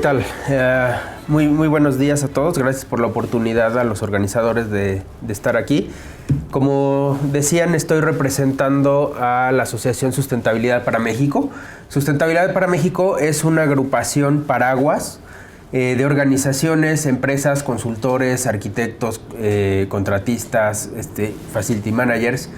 tal? Muy buenos días a todos. Gracias por la oportunidad a los organizadores de estar aquí. Como decían, estoy representando a la Asociación Sustentabilidad para México. Sustentabilidad para México es una agrupación paraguas de organizaciones, empresas, consultores, arquitectos, contratistas, facility managers,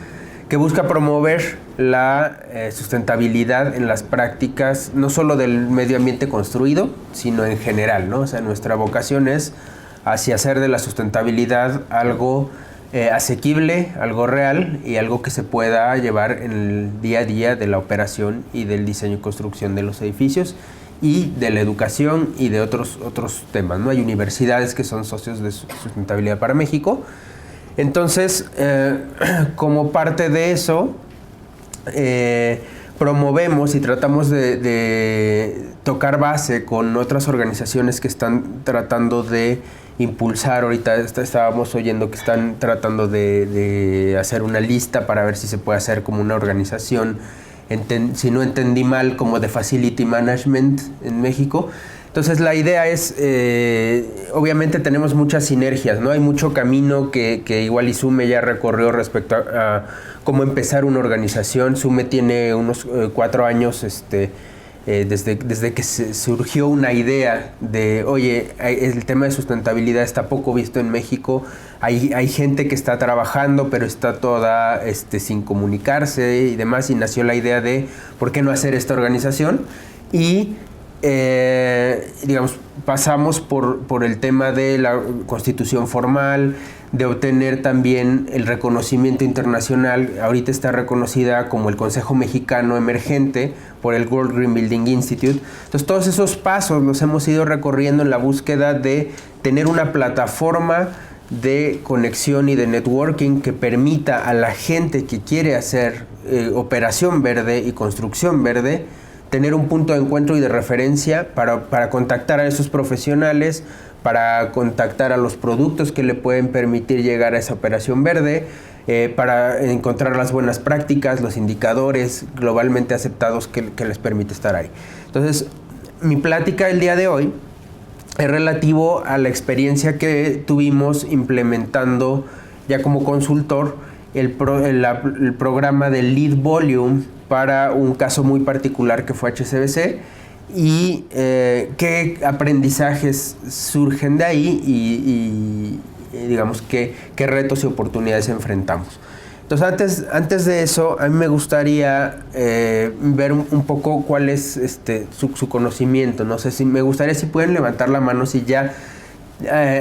que busca promover la sustentabilidad en las prácticas, no solo del medio ambiente construido, sino en general, ¿no? O sea, nuestra vocación es hacia hacer de la sustentabilidad algo asequible, algo real y algo que se pueda llevar en el día a día de la operación y del diseño y construcción de los edificios y de la educación y de otros temas, ¿no? Hay universidades que son socios de Sustentabilidad para México. Entonces, como parte de eso, promovemos y tratamos de tocar base con otras organizaciones que están tratando de impulsar. Ahorita estábamos oyendo que están tratando de hacer una lista para ver si se puede hacer como una organización, si no entendí mal, como de Facility Management en México. Entonces la idea es, obviamente tenemos muchas sinergias, ¿no? Hay mucho camino que igual y Sume ya recorrió respecto a cómo empezar una organización. Sume tiene unos 4 años desde que surgió una idea de, oye, el tema de sustentabilidad está poco visto en México, hay gente que está trabajando, pero está toda sin comunicarse y demás, y nació la idea de, ¿por qué no hacer esta organización? Y digamos, pasamos por el tema de la constitución formal, de obtener también el reconocimiento internacional. Ahorita está reconocida como el Consejo Mexicano Emergente por el World Green Building Institute. Entonces, todos esos pasos los hemos ido recorriendo en la búsqueda de tener una plataforma de conexión y de networking que permita a la gente que quiere hacer operación verde y construcción verde tener un punto de encuentro y de referencia para contactar a esos profesionales, para contactar a los productos que le pueden permitir llegar a esa operación verde, para encontrar las buenas prácticas, los indicadores globalmente aceptados que les permite estar ahí. Entonces, mi plática el día de hoy es relativo a la experiencia que tuvimos implementando ya como consultor el programa del Lead Volume para un caso muy particular que fue HSBC y qué aprendizajes surgen de ahí y digamos qué retos y oportunidades enfrentamos. Entonces antes de eso, a mí me gustaría ver un poco cuál es su conocimiento. No sé si me gustaría si pueden levantar la mano si ya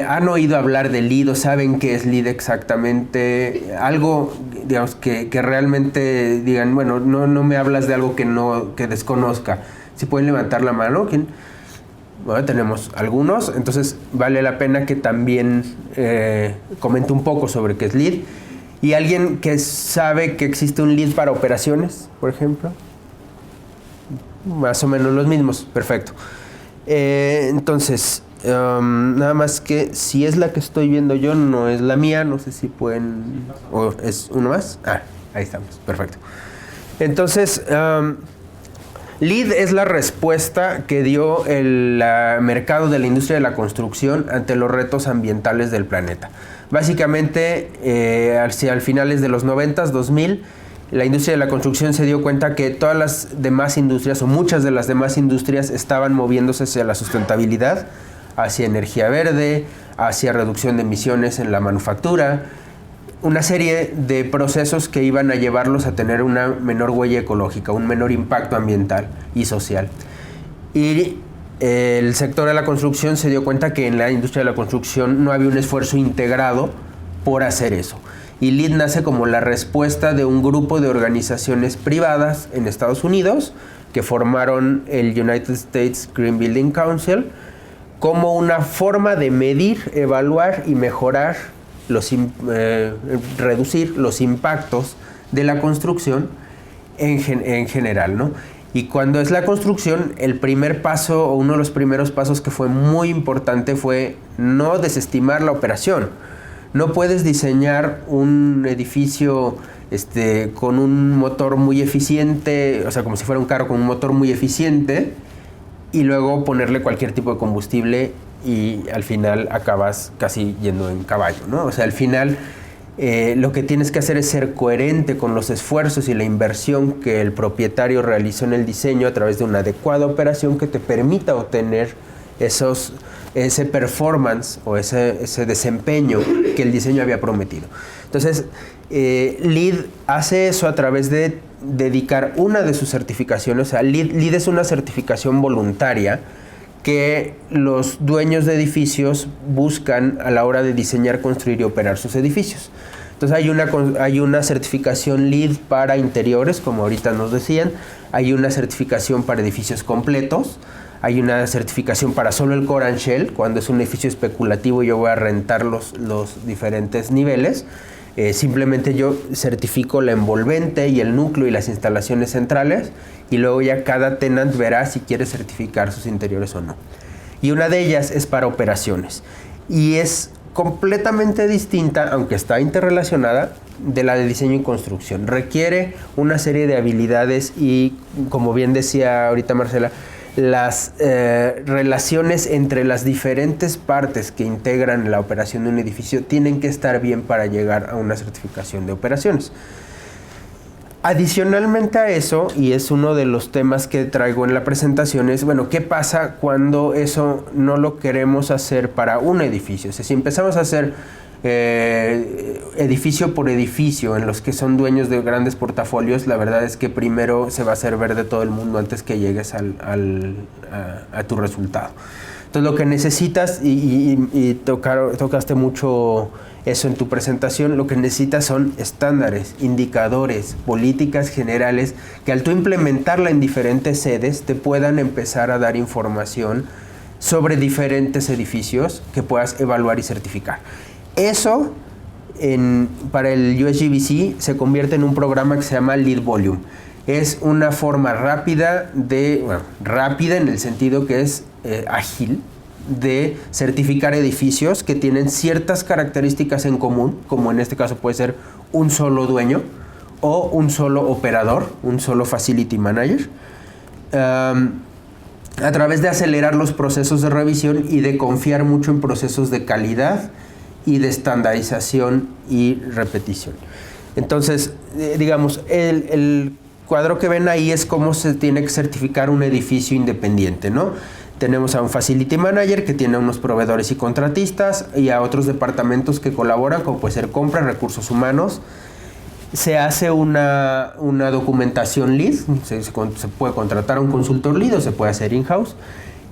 han oído hablar de LEED o saben qué es LEED exactamente, algo, digamos, que realmente digan, bueno, no me hablas de algo que desconozca. Si pueden levantar la mano. ¿Quién? Bueno, tenemos algunos, entonces vale la pena que también comente un poco sobre qué es LEED. ¿Y alguien que sabe que existe un LEED para operaciones, por ejemplo? Más o menos los mismos, perfecto. Entonces, nada más que si es la que estoy viendo yo, no es la mía, no sé si pueden... ¿O es uno más? Ah, ahí estamos, perfecto. Entonces, LEED es la respuesta que dio el mercado de la industria de la construcción ante los retos ambientales del planeta. Básicamente, hacia finales de los 90s, 2000, la industria de la construcción se dio cuenta que todas las demás industrias, o muchas de las demás industrias, estaban moviéndose hacia la sustentabilidad, hacia energía verde, hacia reducción de emisiones en la manufactura, una serie de procesos que iban a llevarlos a tener una menor huella ecológica, un menor impacto ambiental y social. Y el sector de la construcción se dio cuenta que en la industria de la construcción no había un esfuerzo integrado por hacer eso. Y LEED nace como la respuesta de un grupo de organizaciones privadas en Estados Unidos que formaron el United States Green Building Council como una forma de medir, evaluar y mejorar, reducir los impactos de la construcción en general, ¿no? Y cuando es la construcción, el primer paso o uno de los primeros pasos que fue muy importante fue no desestimar la operación. No puedes diseñar un edificio con un motor muy eficiente, o sea, como si fuera un carro con un motor muy eficiente, y luego ponerle cualquier tipo de combustible y al final acabas casi yendo en caballo, ¿no? O sea, al final lo que tienes que hacer es ser coherente con los esfuerzos y la inversión que el propietario realizó en el diseño a través de una adecuada operación que te permita obtener ese performance o ese desempeño que el diseño había prometido. Entonces, LEED hace eso a través de dedicar una de sus certificaciones. O sea, LEED es una certificación voluntaria que los dueños de edificios buscan a la hora de diseñar, construir y operar sus edificios. Entonces hay una certificación LEED para interiores, como ahorita nos decían, hay una certificación para edificios completos, hay una certificación para solo el core and shell, cuando es un edificio especulativo yo voy a rentar los diferentes niveles. Simplemente yo certifico la envolvente y el núcleo y las instalaciones centrales y luego ya cada tenant verá si quiere certificar sus interiores o no. Y una de ellas es para operaciones y es completamente distinta, aunque está interrelacionada, de la de diseño y construcción. Requiere una serie de habilidades y, como bien decía ahorita Marcela, las relaciones entre las diferentes partes que integran la operación de un edificio tienen que estar bien para llegar a una certificación de operaciones. Adicionalmente a eso, y es uno de los temas que traigo en la presentación, es, bueno, ¿qué pasa cuando eso no lo queremos hacer para un edificio? O sea, si empezamos a hacer edificio por edificio en los que son dueños de grandes portafolios, la verdad es que primero se va a hacer ver de todo el mundo antes que llegues a tu resultado. Entonces lo que necesitas, y tocaste mucho eso en tu presentación, lo que necesitas son estándares, indicadores, políticas generales que al tú implementarla en diferentes sedes te puedan empezar a dar información sobre diferentes edificios que puedas evaluar y certificar. Eso para el USGBC se convierte en un programa que se llama LEED Volume. Es una forma rápida en el sentido que es ágil, de certificar edificios que tienen ciertas características en común, como en este caso puede ser un solo dueño o un solo operador, un solo facility manager, a través de acelerar los procesos de revisión y de confiar mucho en procesos de calidad y de estandarización y repetición. Entonces, digamos, el cuadro que ven ahí es cómo se tiene que certificar un edificio independiente, ¿no? Tenemos a un facility manager que tiene unos proveedores y contratistas y a otros departamentos que colaboran, como puede ser compra, recursos humanos. Se hace una documentación LEED, se puede contratar a un consultor LEED o se puede hacer in-house.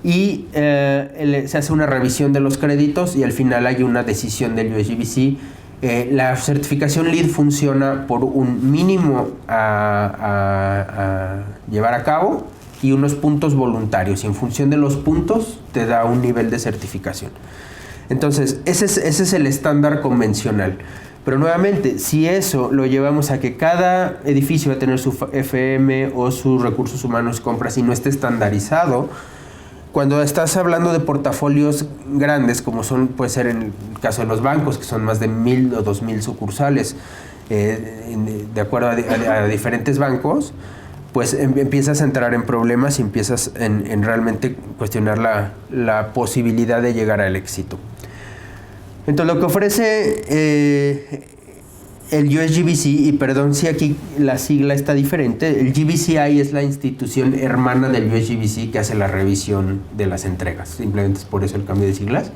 Y se hace una revisión de los créditos y al final hay una decisión del USGBC. La certificación LEED funciona por un mínimo a llevar a cabo y unos puntos voluntarios, y en función de los puntos te da un nivel de certificación. Entonces, ese es el estándar convencional. Pero nuevamente, si eso lo llevamos a que cada edificio va a tener su FM o sus recursos humanos y compras y no esté estandarizado, cuando estás hablando de portafolios grandes, como puede ser en el caso de los bancos, que son más de 1,000 o 2,000 sucursales, de acuerdo a diferentes bancos, pues empiezas a entrar en problemas y empiezas en realmente cuestionar la posibilidad de llegar al éxito. Entonces, lo que ofrece el USGBC, y perdón si aquí la sigla está diferente, el GBCI es la institución hermana del USGBC que hace la revisión de las entregas, simplemente es por eso el cambio de siglas.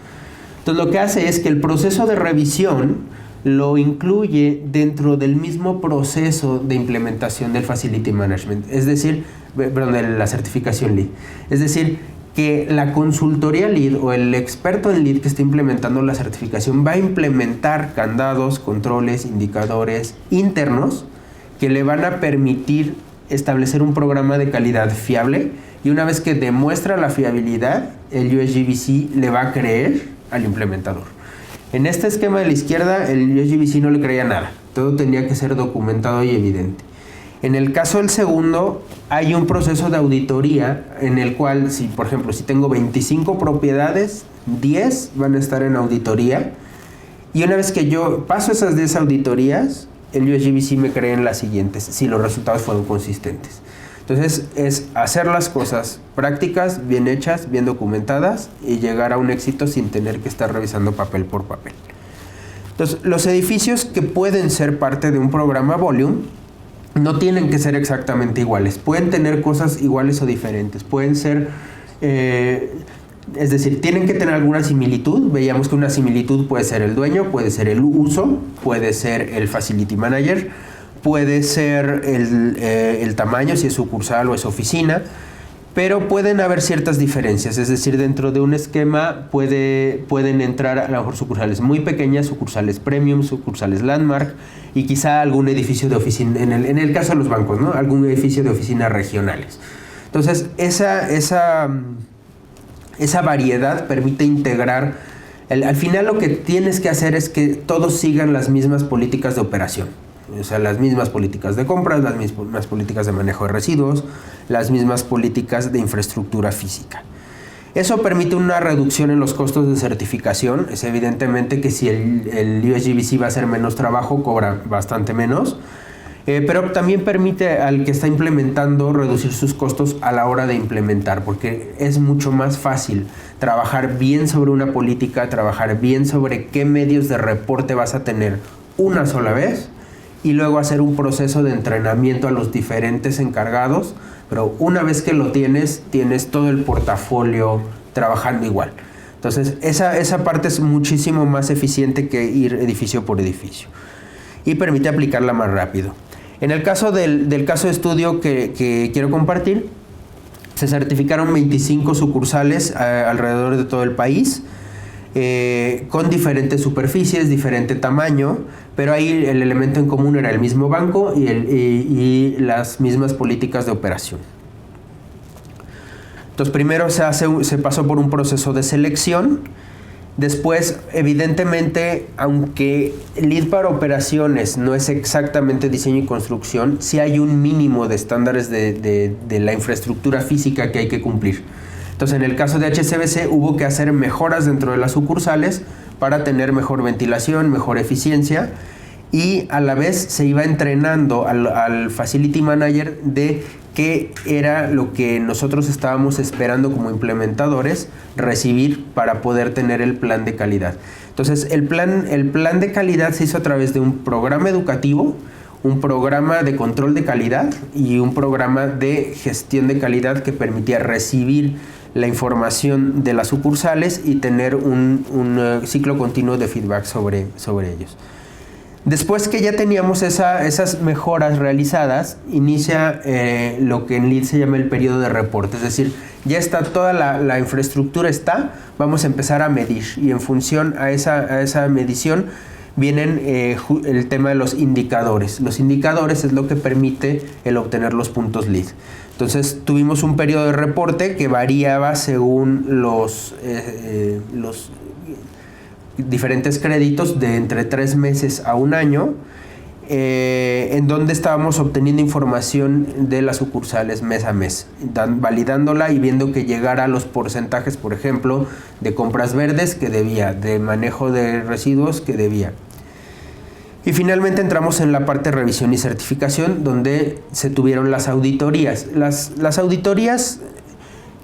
Entonces, lo que hace es que el proceso de revisión lo incluye dentro del mismo proceso de implementación del Facility Management, es decir, de la certificación LEED. Es decir, que la consultoría LEED o el experto en LEED que está implementando la certificación va a implementar candados, controles, indicadores internos que le van a permitir establecer un programa de calidad fiable, y una vez que demuestra la fiabilidad, el USGBC le va a creer al implementador. En este esquema de la izquierda, el USGBC no le creía nada. Todo tenía que ser documentado y evidente. En el caso del segundo, hay un proceso de auditoría en el cual, por ejemplo, si tengo 25 propiedades, 10 van a estar en auditoría. Y una vez que yo paso esas 10 auditorías, el USGBC me cree en las siguientes, si los resultados fueron consistentes. Entonces es hacer las cosas prácticas, bien hechas, bien documentadas y llegar a un éxito sin tener que estar revisando papel por papel. Entonces, los edificios que pueden ser parte de un programa Volume no tienen que ser exactamente iguales. Pueden tener cosas iguales o diferentes. Pueden ser, es decir, tienen que tener alguna similitud. Veíamos que una similitud puede ser el dueño, puede ser el uso, puede ser el facility manager, puede ser el tamaño, si es sucursal o es oficina, pero pueden haber ciertas diferencias, es decir, dentro de un esquema pueden entrar a lo mejor sucursales muy pequeñas, sucursales premium, sucursales landmark y quizá algún edificio de oficina, en el caso de los bancos, ¿no? Algún edificio de oficinas regionales. Entonces, esa variedad permite integrar, al final lo que tienes que hacer es que todos sigan las mismas políticas de operación. O sea, las mismas políticas de compras, las mismas políticas de manejo de residuos, las mismas políticas de infraestructura física. Eso permite una reducción en los costos de certificación. Es evidentemente que si el USGBC va a hacer menos trabajo, cobra bastante menos, pero también permite al que está implementando reducir sus costos a la hora de implementar, porque es mucho más fácil trabajar bien sobre una política, trabajar bien sobre qué medios de reporte vas a tener una sola vez, y luego hacer un proceso de entrenamiento a los diferentes encargados, pero una vez que lo tienes todo el portafolio trabajando igual. Entonces, esa parte es muchísimo más eficiente que ir edificio por edificio y permite aplicarla más rápido. En el caso del caso de estudio que quiero compartir, se certificaron 25 sucursales alrededor de todo el país, con diferentes superficies, diferente tamaño, pero ahí el elemento en común era el mismo banco y las mismas políticas de operación. Entonces, primero se pasó por un proceso de selección. Después, evidentemente, aunque Lead para operaciones no es exactamente diseño y construcción, sí hay un mínimo de estándares de la infraestructura física que hay que cumplir. Entonces, en el caso de HSBC hubo que hacer mejoras dentro de las sucursales para tener mejor ventilación, mejor eficiencia, y a la vez se iba entrenando al Facility Manager de qué era lo que nosotros estábamos esperando como implementadores recibir para poder tener el plan de calidad. Entonces, el plan de calidad se hizo a través de un programa educativo, un programa de control de calidad y un programa de gestión de calidad que permitía recibir la información de las sucursales y tener un ciclo continuo de feedback sobre ellos. Después que ya teníamos esas mejoras realizadas, inicia lo que en Lead se llama el periodo de reporte, es decir, ya está toda la infraestructura vamos a empezar a medir y en función a esa medición vienen el tema de los indicadores. Los indicadores es lo que permite el obtener los puntos Lead. Entonces tuvimos un periodo de reporte que variaba según los diferentes créditos de entre 3 meses a 1 año, en donde estábamos obteniendo información de las sucursales mes a mes, validándola y viendo que llegara a los porcentajes, por ejemplo, de compras verdes que debía, de manejo de residuos que debía. Y finalmente entramos en la parte de revisión y certificación, donde se tuvieron las auditorías. Las auditorías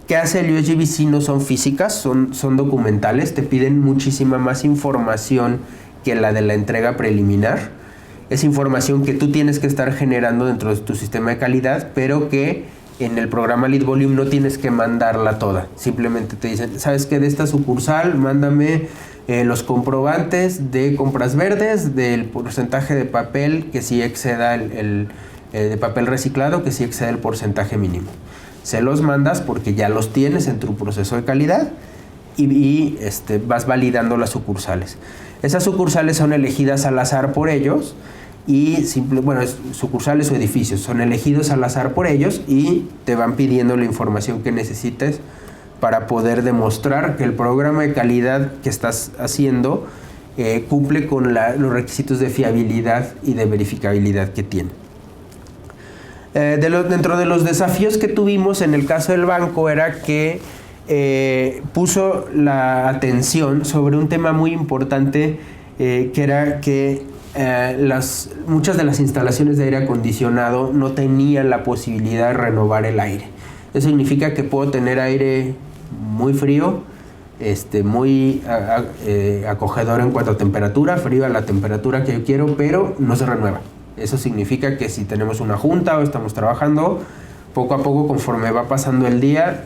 que hace el USGBC no son físicas, son documentales, te piden muchísima más información que la de la entrega preliminar. Es información que tú tienes que estar generando dentro de tu sistema de calidad, pero que en el programa Lead Volume no tienes que mandarla toda. Simplemente te dicen, ¿sabes qué? De esta sucursal, mándame los comprobantes de compras verdes, del porcentaje de papel que sí exceda de papel reciclado, que sí exceda el porcentaje mínimo. Se los mandas porque ya los tienes en tu proceso de calidad y vas validando las sucursales. Esas sucursales son elegidas al azar por ellos y sucursales o edificios son elegidos al azar por ellos y te van pidiendo la información que necesites para poder demostrar que el programa de calidad que estás haciendo cumple con los requisitos de fiabilidad y de verificabilidad que tiene. Dentro de los desafíos que tuvimos en el caso del banco era que puso la atención sobre un tema muy importante, que era que muchas de las instalaciones de aire acondicionado no tenían la posibilidad de renovar el aire. Eso significa que puedo tener aire muy frío, muy acogedor en cuanto a temperatura, frío a la temperatura que yo quiero, pero no se renueva. Eso significa que si tenemos una junta o estamos trabajando, poco a poco, conforme va pasando el día,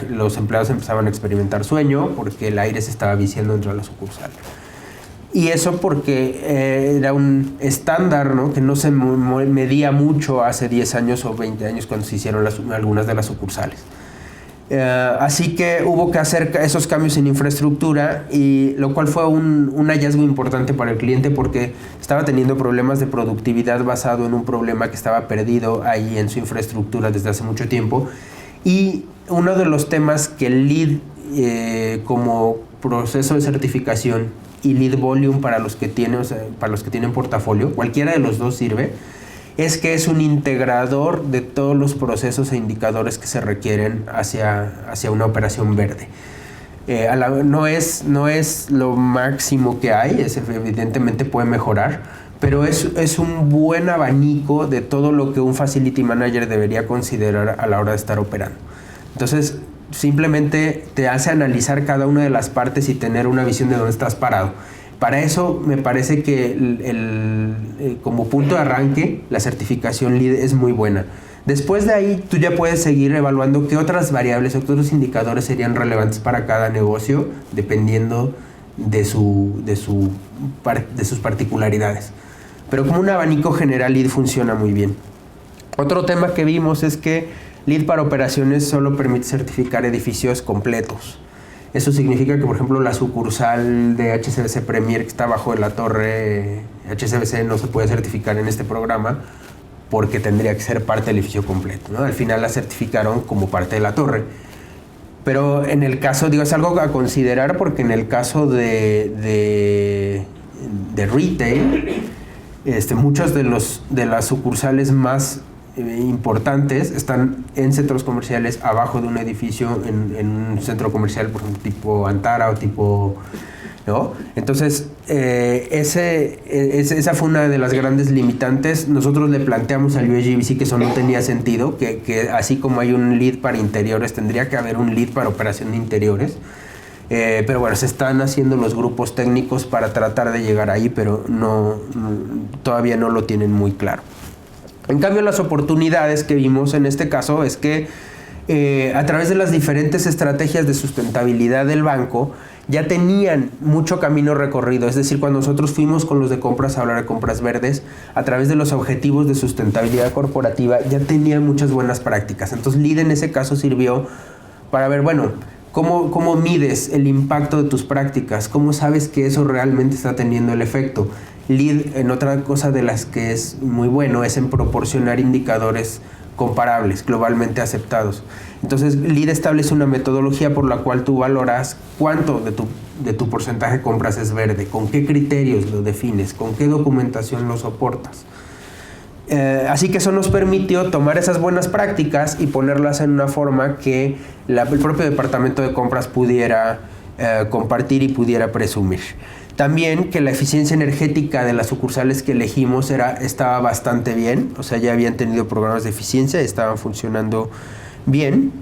los empleados empezaban a experimentar sueño porque el aire se estaba viciando dentro de la sucursal. Y eso porque era un estándar, ¿no?, que no se medía mucho hace 10 años o 20 años cuando se hicieron algunas de las sucursales. Así que hubo que hacer esos cambios en infraestructura, y lo cual fue un hallazgo importante para el cliente porque estaba teniendo problemas de productividad basado en un problema que estaba perdido ahí en su infraestructura desde hace mucho tiempo. Y uno de los temas que el LEED como proceso de certificación y LEED Volume para los que tienen portafolio, cualquiera de los dos sirve, es que es un integrador de todos los procesos e indicadores que se requieren hacia una operación verde. No es lo máximo que hay, evidentemente puede mejorar, pero es un buen abanico de todo lo que un Facility Manager debería considerar a la hora de estar operando. Entonces, simplemente te hace analizar cada una de las partes y tener una visión de dónde estás parado. Para eso me parece que como punto de arranque la certificación LEED es muy buena. Después de ahí tú ya puedes seguir evaluando qué otras variables o qué otros indicadores serían relevantes para cada negocio dependiendo de sus particularidades. Pero como un abanico general, LEED funciona muy bien. Otro tema que vimos es que LEED para operaciones solo permite certificar edificios completos. Eso significa que, por ejemplo, la sucursal de HSBC Premier que está abajo de la torre HSBC no se puede certificar en este programa porque tendría que ser parte del edificio completo, ¿no? Al final la certificaron como parte de la torre. Pero en el caso, es algo a considerar porque en el caso de retail, muchas de las sucursales más importantes están en centros comerciales abajo de un edificio en un centro comercial, por ejemplo, tipo Antara o tipo, ¿no? Entonces, esa fue una de las grandes limitantes. Nosotros le planteamos al USGBC que eso no tenía sentido, que así como hay un LEED para interiores, tendría que haber un LEED para operación de interiores. Pero bueno, se están haciendo los grupos técnicos para tratar de llegar ahí, pero todavía no lo tienen muy claro. En cambio, las oportunidades que vimos en este caso es que a través de las diferentes estrategias de sustentabilidad del banco ya tenían mucho camino recorrido. Es decir, cuando nosotros fuimos con los de compras a hablar de compras verdes, a través de los objetivos de sustentabilidad corporativa ya tenían muchas buenas prácticas. Entonces, LEED en ese caso sirvió para ver, bueno, ¿cómo mides el impacto de tus prácticas? ¿Cómo sabes que eso realmente está teniendo el efecto? LEED, en otra cosa de las que es muy bueno, es en proporcionar indicadores comparables, globalmente aceptados. Entonces, LEED establece una metodología por la cual tú valoras cuánto de tu porcentaje de compras es verde, con qué criterios lo defines, con qué documentación lo soportas. Así que eso nos permitió tomar esas buenas prácticas y ponerlas en una forma que el propio departamento de compras pudiera compartir y pudiera presumir. También que la eficiencia energética de las sucursales que elegimos estaba bastante bien, o sea, ya habían tenido programas de eficiencia y estaban funcionando bien.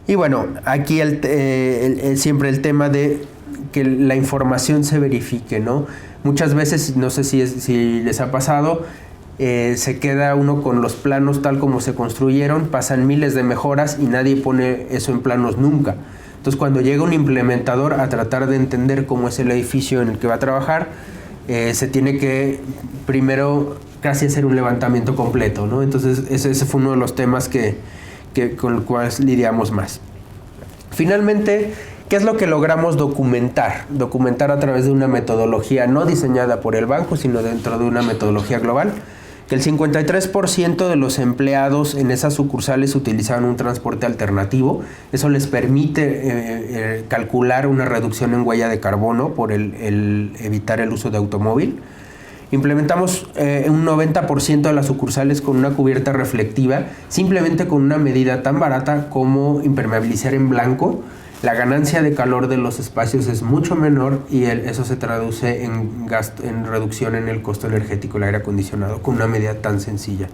Y bueno, aquí siempre el tema de que la información se verifique, ¿no? Muchas veces, no sé si les ha pasado, se queda uno con los planos tal como se construyeron, pasan miles de mejoras y nadie pone eso en planos nunca. Entonces, cuando llega un implementador a tratar de entender cómo es el edificio en el que va a trabajar, se tiene que primero casi hacer un levantamiento completo, ¿no? Entonces, ese fue uno de los temas con los cuales lidiamos más. Finalmente, ¿qué es lo que logramos documentar? Documentar a través de una metodología no diseñada por el banco, sino dentro de una metodología global. Que el 53% de los empleados en esas sucursales utilizaban un transporte alternativo. Eso les permite calcular una reducción en huella de carbono por el evitar el uso de automóvil. Implementamos un 90% de las sucursales con una cubierta reflectiva, simplemente con una medida tan barata como impermeabilizar en blanco la ganancia de calor de los espacios es mucho menor y eso se traduce en reducción en el costo energético del aire acondicionado con una medida tan sencilla.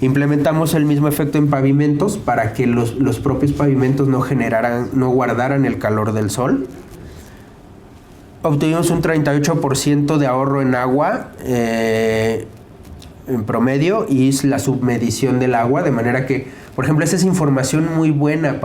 Implementamos el mismo efecto en pavimentos para que los propios pavimentos no guardaran el calor del sol. Obtuvimos un 38% de ahorro en agua en promedio y la submedición del agua, de manera que, por ejemplo, esa es información muy buena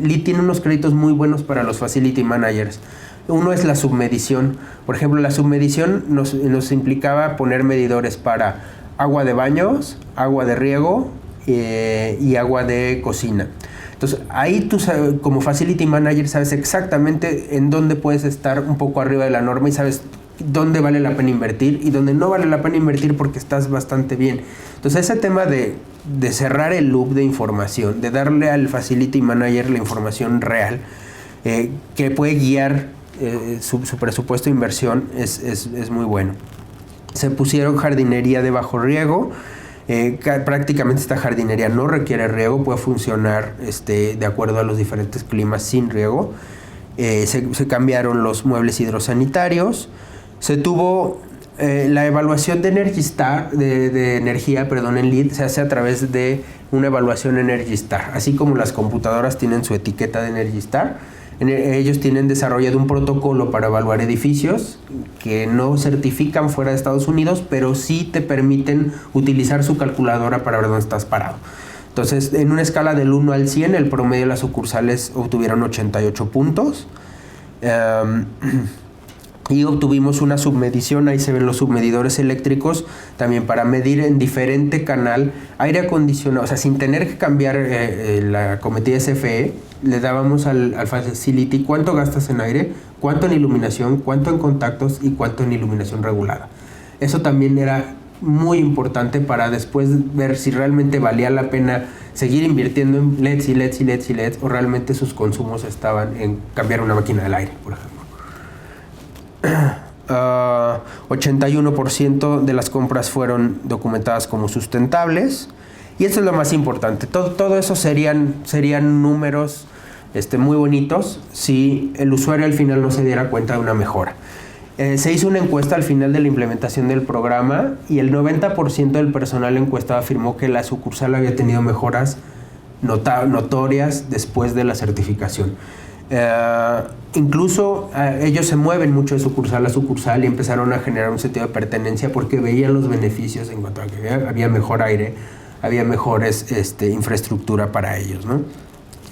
LEED tiene unos créditos muy buenos para los facility managers. Uno es la submedición. Por ejemplo, la submedición nos implicaba poner medidores para agua de baños, agua de riego y agua de cocina. Entonces, ahí tú, como Facility Manager, sabes exactamente en dónde puedes estar un poco arriba de la norma y sabes dónde vale la pena invertir y dónde no vale la pena invertir porque estás bastante bien. Entonces, ese tema de cerrar el loop de información, de darle al Facility Manager la información real, que puede guiar su presupuesto de inversión, es muy bueno. Se pusieron jardinería de bajo riego. Prácticamente esta jardinería no requiere riego, puede funcionar de acuerdo a los diferentes climas sin riego. Se cambiaron los muebles hidrosanitarios. Se tuvo la evaluación de Energy Star, de energía, en LEED, se hace a través de una evaluación Energy Star. Así como las computadoras tienen su etiqueta de Energy Star, ellos tienen desarrollado un protocolo para evaluar edificios que no certifican fuera de Estados Unidos, pero sí te permiten utilizar su calculadora para ver dónde estás parado. Entonces, en una escala del 1 al 100, el promedio de las sucursales obtuvieron 88 puntos. Y obtuvimos una submedición, ahí se ven los submedidores eléctricos, también para medir en diferente canal aire acondicionado, o sea, sin tener que cambiar la cometida SFE, le dábamos al facility cuánto gastas en aire, cuánto en iluminación, cuánto en contactos y cuánto en iluminación regulada. Eso también era muy importante para después ver si realmente valía la pena seguir invirtiendo en LEDs y LEDs y LEDs y LEDs o realmente sus consumos estaban en cambiar una máquina del aire, por ejemplo. 81% de las compras fueron documentadas como sustentables y eso es lo más importante. Todo eso serían números muy bonitos si el usuario al final no se diera cuenta de una mejora. Se hizo una encuesta al final de la implementación del programa y el 90% del personal encuestado afirmó que la sucursal había tenido mejoras notorias después de la certificación. Incluso ellos se mueven mucho de sucursal a sucursal y empezaron a generar un sentido de pertenencia porque veían los beneficios en cuanto a que había mejor aire, había mejores infraestructura para ellos, ¿no?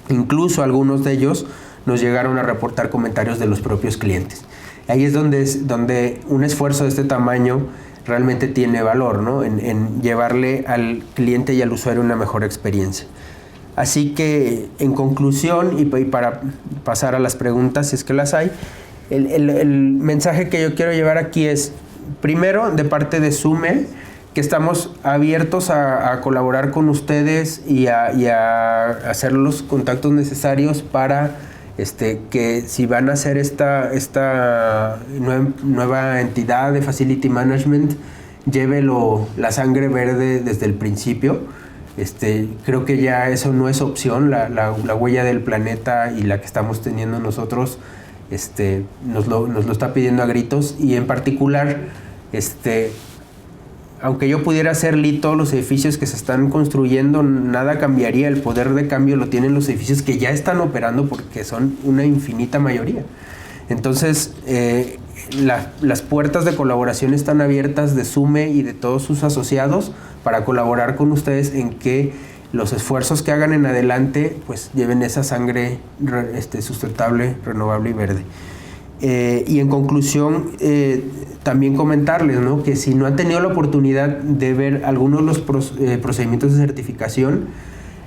Incluso algunos de ellos nos llegaron a reportar comentarios de los propios clientes. Ahí es donde un esfuerzo de este tamaño realmente tiene valor, ¿no? En llevarle al cliente y al usuario una mejor experiencia. Así que, en conclusión, y para pasar a las preguntas, si es que las hay, el mensaje que yo quiero llevar aquí es, primero, de parte de SUME, que estamos abiertos a colaborar con ustedes y a hacer los contactos necesarios para que si van a hacer esta nueva entidad de Facility Management, lleve la sangre verde desde el principio. Creo que ya eso no es opción, la huella del planeta y la que estamos teniendo nosotros nos lo está pidiendo a gritos y en particular, aunque yo pudiera hacer LEED todos los edificios que se están construyendo, nada cambiaría, el poder de cambio lo tienen los edificios que ya están operando porque son una infinita mayoría. Entonces, las puertas de colaboración están abiertas de SUME y de todos sus asociados para colaborar con ustedes en que los esfuerzos que hagan en adelante pues lleven esa sangre sustentable, renovable y verde. Y en conclusión, también comentarles, ¿no?, que si no han tenido la oportunidad de ver algunos de los procedimientos de certificación,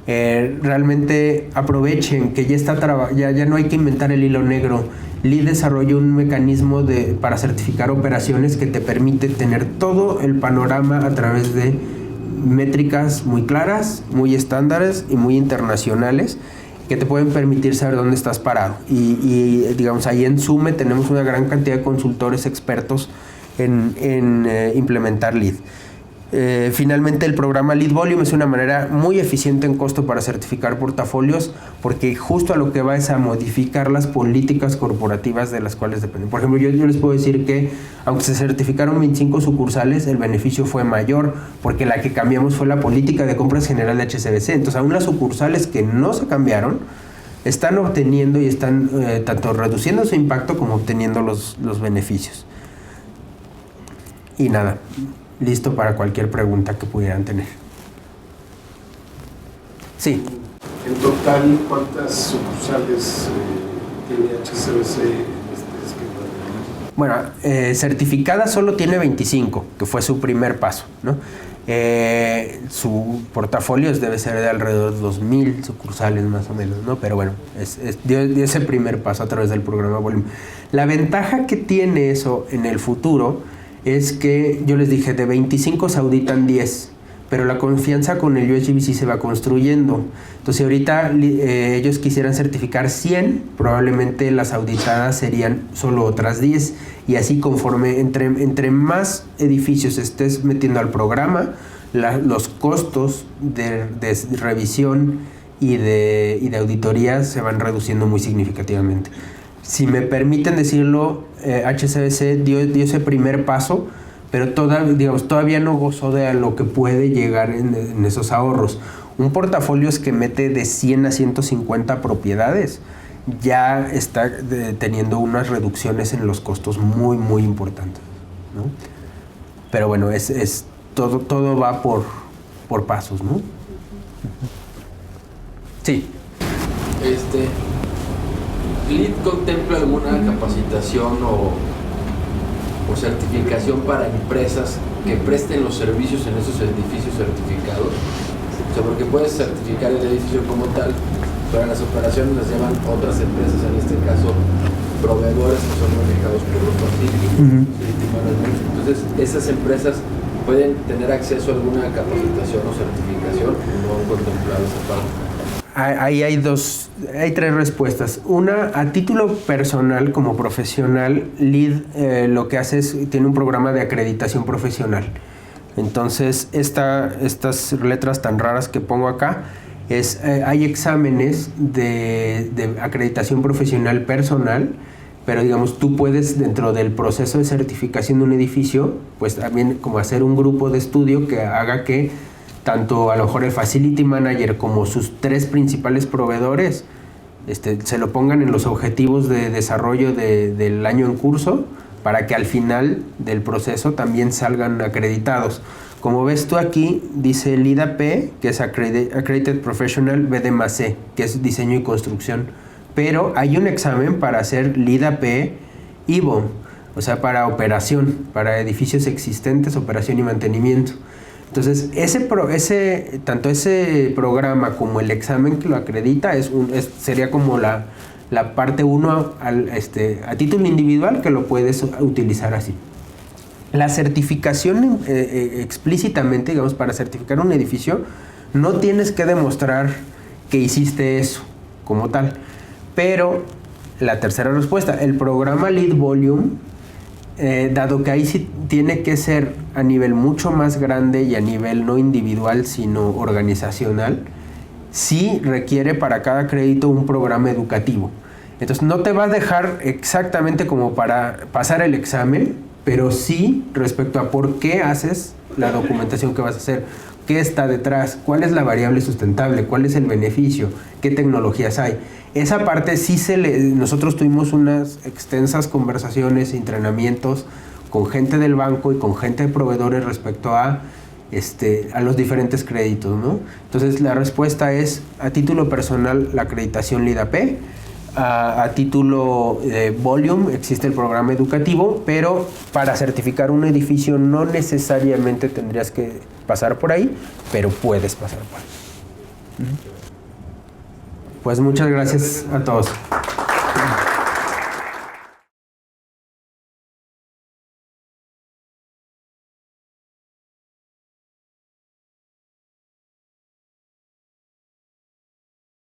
realmente aprovechen que ya no hay que inventar el hilo negro. LEED desarrolló un mecanismo para certificar operaciones que te permite tener todo el panorama a través de métricas muy claras, muy estándares y muy internacionales que te pueden permitir saber dónde estás parado. Y digamos, ahí en SUME tenemos una gran cantidad de consultores expertos en implementar LEED. Finalmente, el programa Lead Volume es una manera muy eficiente en costo para certificar portafolios, porque justo a lo que va es a modificar las políticas corporativas de las cuales dependen. Por ejemplo, yo les puedo decir que aunque se certificaron 25 sucursales, el beneficio fue mayor, porque la que cambiamos fue la política de compras general de HSBC. Entonces, aún las sucursales que no se cambiaron están obteniendo y están tanto reduciendo su impacto como obteniendo los beneficios. Y nada, listo para cualquier pregunta que pudieran tener. Sí. En total, ¿cuántas sucursales tiene HSBC en este esquema? Bueno, certificada solo tiene 25, que fue su primer paso, ¿no? Su portafolio debe ser de alrededor de 2,000 sucursales más o menos, ¿no? Pero bueno, dio ese primer paso a través del programa Volume. La ventaja que tiene eso en el futuro es que, yo les dije, de 25 se auditan 10, pero la confianza con el USGBC se va construyendo. Entonces, si ahorita ellos quisieran certificar 100, probablemente las auditadas serían solo otras 10. Y así, conforme entre más edificios estés metiendo al programa, los costos de revisión y de auditoría se van reduciendo muy significativamente. Si me permiten decirlo, HSBC dio ese primer paso, pero todavía no gozó de a lo que puede llegar en esos ahorros. Un portafolio que mete de 100 a 150 propiedades ya está teniendo unas reducciones en los costos muy, muy importantes, ¿no? Pero bueno, todo va por pasos, ¿no? Sí. ¿LEED contempla alguna capacitación o certificación para empresas que presten los servicios en esos edificios certificados? O sea, porque puedes certificar el edificio como tal, pero las operaciones las llevan otras empresas, en este caso proveedores que son manejados por los partidos. Entonces, esas empresas pueden tener acceso a alguna capacitación o certificación, no han contemplado esa parte. Ahí hay tres respuestas. Una, a título personal, como profesional, LEED lo que hace es, tiene un programa de acreditación profesional. Entonces, estas letras tan raras que pongo acá, hay exámenes de acreditación profesional personal, pero digamos, tú puedes, dentro del proceso de certificación de un edificio, pues también como hacer un grupo de estudio que haga que tanto a lo mejor el facility manager como sus 3 principales proveedores se lo pongan en los objetivos de desarrollo del año en curso, para que al final del proceso también salgan acreditados. Como ves tú aquí, dice LEED AP, que es Accredited Professional BD+C, que es diseño y construcción. Pero hay un examen para hacer LEED AP IBOM, o sea, para operación, para edificios existentes, operación y mantenimiento. Entonces, tanto ese programa como el examen que lo acredita sería como la parte 1 a título individual, que lo puedes utilizar así. La certificación explícitamente, digamos, para certificar un edificio, no tienes que demostrar que hiciste eso como tal. Pero la tercera respuesta, el programa Lead Volume, dado que ahí sí tiene que ser a nivel mucho más grande y a nivel no individual, sino organizacional, sí requiere para cada crédito un programa educativo. Entonces no te va a dejar exactamente como para pasar el examen, pero sí respecto a por qué haces la documentación que vas a hacer, qué está detrás, cuál es la variable sustentable, cuál es el beneficio, qué tecnologías hay. Esa parte sí nosotros tuvimos unas extensas conversaciones, entrenamientos con gente del banco y con gente de proveedores respecto a los diferentes créditos, ¿no? Entonces la respuesta es, a título personal, la acreditación LEED AP. A título Volume existe el programa educativo, pero para certificar un edificio no necesariamente tendrías que pasar por ahí, pero puedes pasar por ahí. Pues muchas gracias a todos.